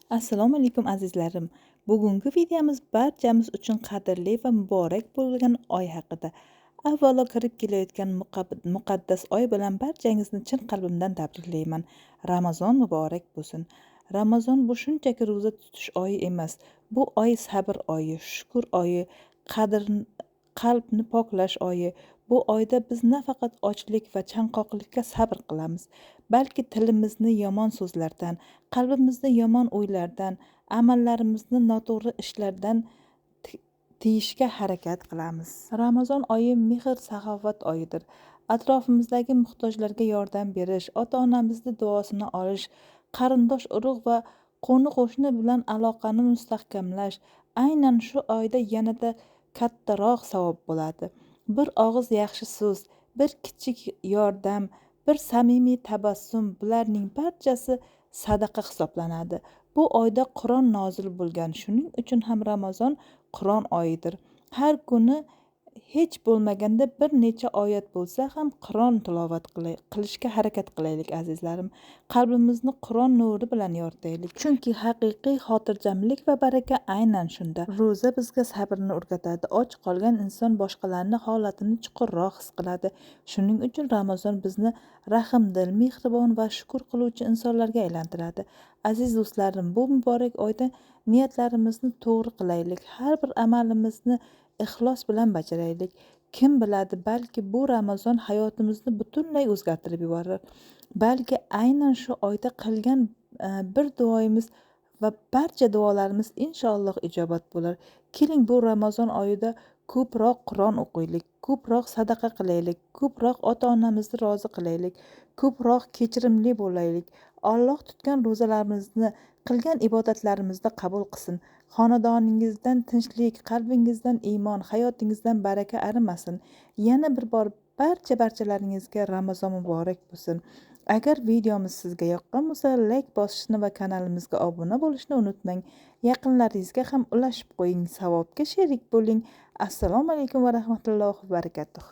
Assalomu alaykum azizlarim. Bugungi videomiz barchamiz uchun qadrli va muborak bo'lgan oy haqida. Avvalo kirib kelayotgan muqaddas oy bilan barchangizni chin qalbimdan tabriklayman. Ramazon muborak bo'lsin. Ramazon bu shunchaki ro'za tutish oyi emas. Bu oy sabr oyi, shukr oyi, qadr qalbni poklash oyi. Bu oyda biz nafaqat ochlik va chanqoqlikka sabr qilamiz, balki tilimizni yomon so'zlardan, qalbimizni yomon o'ylardan, amallarimizni noto'g'ri ishlardan tiyishga harakat qilamiz. Ramazon oyi mehr-saxovat oyidir. Atrofimizdagi muhtojlarga yordam berish, ota-onamizni duosini olish, qarindosh urug' va qo'ni-qo'shni bilan aloqani mustahkamlash aynan shu oyda yanada kattaroq savob bo'ladi. Bir og'iz yaxshi so'z, bir kichik yordam, bir samimiy tabassum, bularning barchasi sadaqa hisoblanadi. Bu oyda Qur'on nozil bo'lgan. Shuning uchun ham Ramazon Qur'on oyidir. Har kuni hech bo'lmaganda bir necha oyat bo'lsa ham Qur'on tilovat qilishga harakat qilaylik azizlarim. Qalbimizni Qur'on nuri bilan yoritaylik. Chunki haqiqiy xotirjamlik va baraka aynan shunda. Ro'za bizga sabrni o'rgatadi. Och qolgan inson boshqalarning holatini chuqurroq his qiladi. Shuning uchun Ramazon bizni rahmdil, mehribon va shukr qiluvchi insonlarga aylantiradi. Aziz do'stlarim, bu muborak oyda niyatlarimizni to'g'ri qilaylik. Har bir amalimizni ixlos bilan bajaraylik. Kim biladi, balki bu Ramazon hayotimizni butunlay o'zgartirib yuborar. Balki aynan shu oyda qilgan bir duoyimiz va barcha duolarimiz inshaalloh ijobat bo'lar. Keling, bu Ramazon oyida ko'proq Qur'on o'qiylik, ko'proq sadaqa qilaylik, ko'proq ota-onamizni rozi qilaylik, ko'proq kechirimli bo'laylik. Alloh tutgan ro'zalarimizni, qilgan ibodatlarimizni qabul qilsin. Xonadoningizdan tinchlik, qalbingizdan iymon, hayotingizdan baraka arimasin. Yana bir bor barchalaringizga Ramazon muborak bo'lsin. Agar videomiz sizga yoqqan bo'lsa, like bosishni va kanalimizga obuna bo'lishni unutmang. Yaqinlaringizga ham ulashib qo'ying, savobga sherik bo'ling. Assalomu alaykum va rahmatullohi va barakatuh.